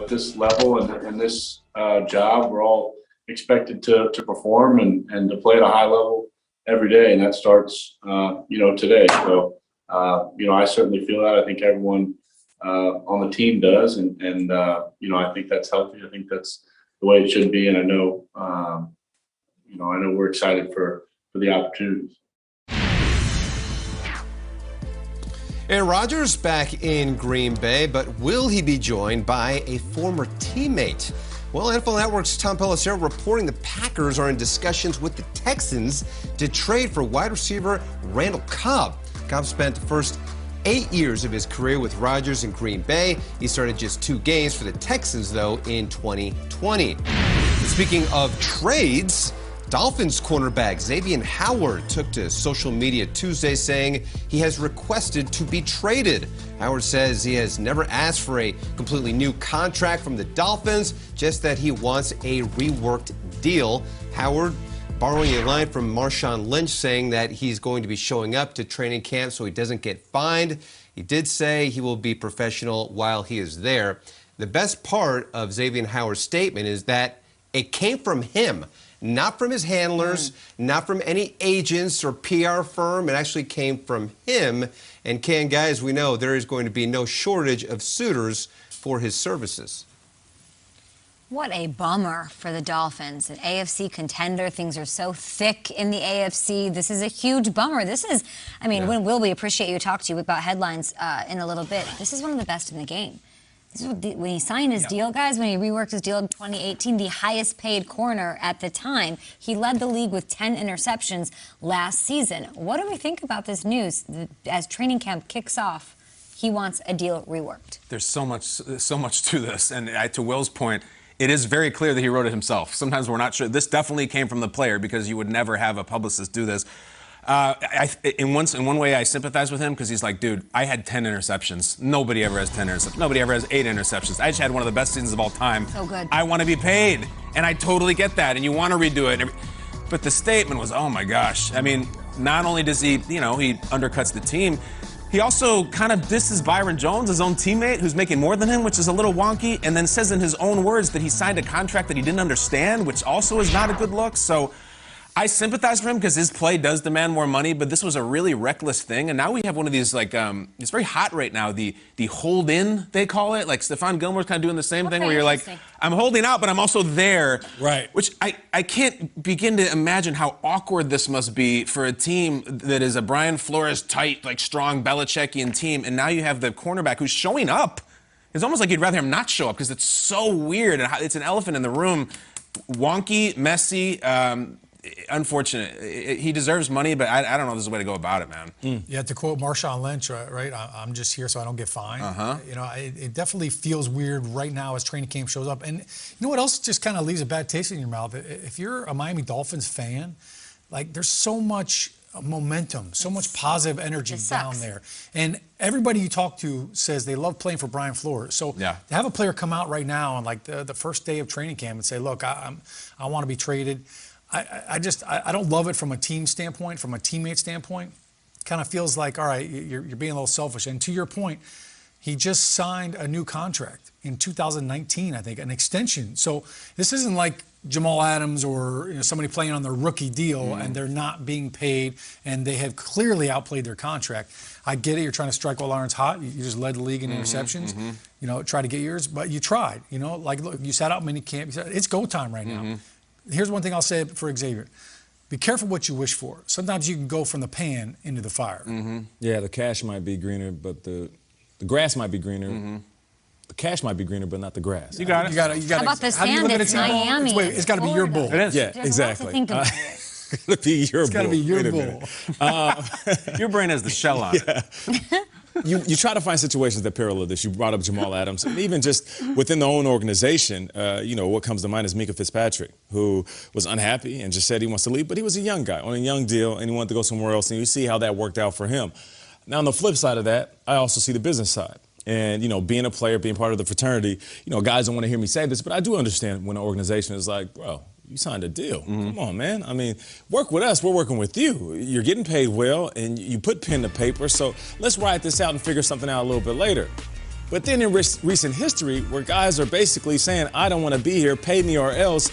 at this level and this job, we're all expected to perform and to play at a high level every day, and that starts today. So I certainly feel that. I think everyone on the team does, and I think that's healthy. I think that's the way it should be, and I know we're excited for the opportunities. Aaron Rodgers back in Green Bay, but will he be joined by a former teammate? Well, NFL Network's Tom Pelissero reporting the Packers are in discussions with the Texans to trade for wide receiver Randall Cobb. Cobb spent the first 8 years of his career with Rodgers in Green Bay. He started just 2 games for the Texans, though, in 2020. Speaking of trades, Dolphins cornerback Xavien Howard took to social media Tuesday saying he has requested to be traded. Howard says he has never asked for a completely new contract from the Dolphins, just that he wants a reworked deal. Howard borrowing a line from Marshawn Lynch saying that he's going to be showing up to training camp so he doesn't get fined. He did say he will be professional while he is there. The best part of Xavien Howard's statement is that it came from him. Not from his handlers, not from any agents or PR firm. It actually came from him. And guys, we know there is going to be no shortage of suitors for his services. What a bummer for the Dolphins. An AFC contender. Things are so thick in the AFC. This is a huge bummer. When Will, we appreciate you talk to you about headlines in a little bit. This is one of the best in the game. When he signed his deal, guys, when he reworked his deal in 2018, the highest paid corner at the time, he led the league with 10 interceptions last season. What do we think about this news? As training camp kicks off, he wants a deal reworked. There's so much to this. And to Will's point, it is very clear that he wrote it himself. Sometimes we're not sure. This definitely came from the player because you would never have a publicist do this. In one way, I sympathize with him because he's like, dude, I had 10 interceptions. Nobody ever has 10 interceptions. Nobody ever has 8 interceptions. I just had one of the best seasons of all time. So good. I want to be paid, and I totally get that, and you want to redo it. But the statement was, oh my gosh. I mean, not only does he undercuts the team, he also kind of disses Byron Jones, his own teammate, who's making more than him, which is a little wonky, and then says in his own words that he signed a contract that he didn't understand, which also is not a good look. So I sympathize for him because his play does demand more money, but this was a really reckless thing. And now we have one of these, it's very hot right now, the hold in, they call it. Like Stephon Gilmore's kind of doing the same thing where you're like, I'm holding out, but I'm also there. Right. Which I can't begin to imagine how awkward this must be for a team that is a Brian Flores tight, strong Belichickian team. And now you have the cornerback who's showing up. It's almost like you'd rather him not show up because it's so weird. And it's an elephant in the room. Wonky, messy, unfortunate. He deserves money, but I don't know if there's a way to go about it, man. Yeah, to quote Marshawn Lynch, right? I'm just here so I don't get fined. It definitely feels weird right now as training camp shows up. And you know what else just kind of leaves a bad taste in your mouth? If you're a Miami Dolphins fan, there's so much momentum, so much positive energy down there. And everybody you talk to says they love playing for Brian Flores. So to have a player come out right now on the first day of training camp and say, look, I want to be traded. I don't love it from a team standpoint, from a teammate standpoint. Kind of feels like, all right, you're being a little selfish. And to your point, he just signed a new contract in 2019, I think, an extension. So this isn't like Jamal Adams or somebody playing on their rookie deal and they're not being paid and they have clearly outplayed their contract. I get it. You're trying to strike while iron's hot. You just led the league in interceptions. Try to get yours, but you tried. Look, you sat out mini camp. It's go time right now. Here's one thing I'll say for Xavier. Be careful what you wish for. Sometimes you can go from the pan into the fire. Yeah, the cash might be greener, but the grass might be greener. The cash might be greener, but not the grass. You got it. You got it. How about the sand? It's Miami. It's got to be your bull. It is. Yeah, There's exactly. A lot to think about. It's got to be your bull. It's got to be your bull. Your brain has the shell on it. You try to find situations that parallel this. You brought up Jamal Adams. And even just within the own organization, what comes to mind is Mika Fitzpatrick, who was unhappy and just said he wants to leave. But he was a young guy on a young deal, and he wanted to go somewhere else. And you see how that worked out for him. Now, on the flip side of that, I also see the business side. And, being a player, being part of the fraternity, guys don't want to hear me say this, but I do understand when an organization is like, bro, you signed a deal. Come on, man. I mean, work with us. We're working with you. You're getting paid well, and you put pen to paper. So let's ride this out and figure something out a little bit later. But then in recent history, where guys are basically saying, I don't want to be here, pay me or else,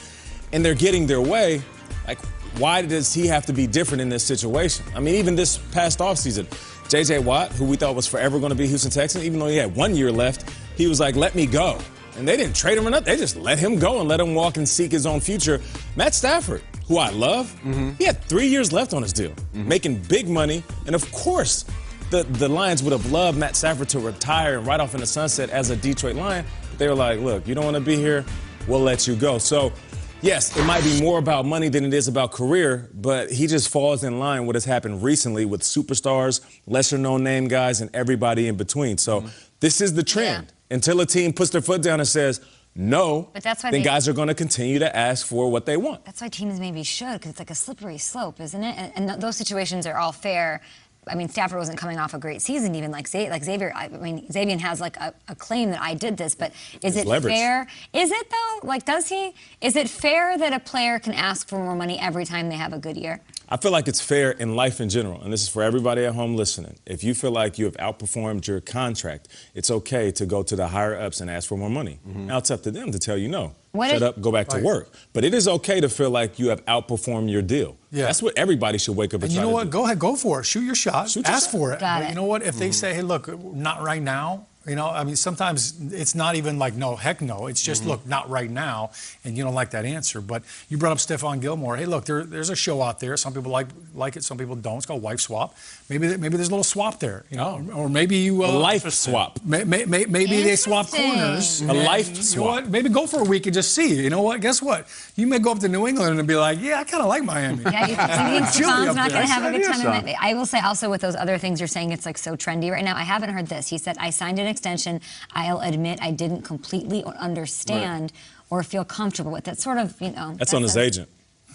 and they're getting their way, like, why does he have to be different in this situation? I mean, even this past offseason, J.J. Watt, who we thought was forever going to be Houston Texan, even though he had 1 year left, he was like, let me go. And they didn't trade him or nothing. They just let him go and let him walk and seek his own future. Matt Stafford, who I love, he had 3 years left on his deal, making big money. And of course, the Lions would have loved Matt Stafford to retire and ride off in the sunset as a Detroit Lion. But they were like, look, you don't want to be here, we'll let you go. So, yes, it might be more about money than it is about career, but he just falls in line with what has happened recently with superstars, lesser-known name guys, and everybody in between. So this is the trend. Yeah. Until a team puts their foot down and says, no, but that's why then guys are going to continue to ask for what they want. That's why teams maybe should, because it's like a slippery slope, isn't it? And those situations are all fair. I mean, Stafford wasn't coming off a great season, even like Xavier. I mean, Xavien has like a claim that I did this, but is it fair? Is it though? Like, does he? Is it fair that a player can ask for more money every time they have a good year? I feel like it's fair in life in general, and this is for everybody at home listening. If you feel like you have outperformed your contract, it's okay to go to the higher-ups and ask for more money. Now it's up to them to tell you no. Shut up, go back to work. But it is okay to feel like you have outperformed your deal. Yeah. That's what everybody should wake up and try to do. And you know what? Go ahead, go for it. Shoot your shot. Ask for it. Got it. You know what? If they say, hey, look, not right now, you know, I mean, sometimes it's not even like, no, heck no. It's just, look, not right now, and you don't like that answer. But you brought up Stephon Gilmore. Hey, look, there's a show out there. Some people like it, some people don't. It's called Wife Swap. Maybe there's a little swap there, you know, or maybe you a life swap. Maybe they swap corners. A life swap. You know what? Maybe go for a week and just see. You know what? Guess what? You may go up to New England and be like, yeah, I kind of like Miami. Yeah, you think Stephon's not going to have a good time? I will say also with those other things you're saying, it's like so trendy right now. I haven't heard this. He said, I signed an extension. I'll admit I didn't completely understand or feel comfortable with it. Sort of, you know. That's on his agent.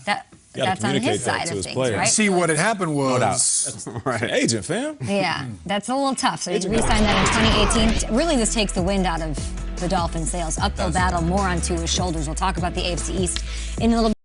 That's on his side of things, right? See, what had happened was... That's right. Agent, fam. Yeah, that's a little tough. So he re-signed that in 2018. Really, this takes the wind out of the Dolphins' sails. Uphill battle, more onto his shoulders. We'll talk about the AFC East in a little bit.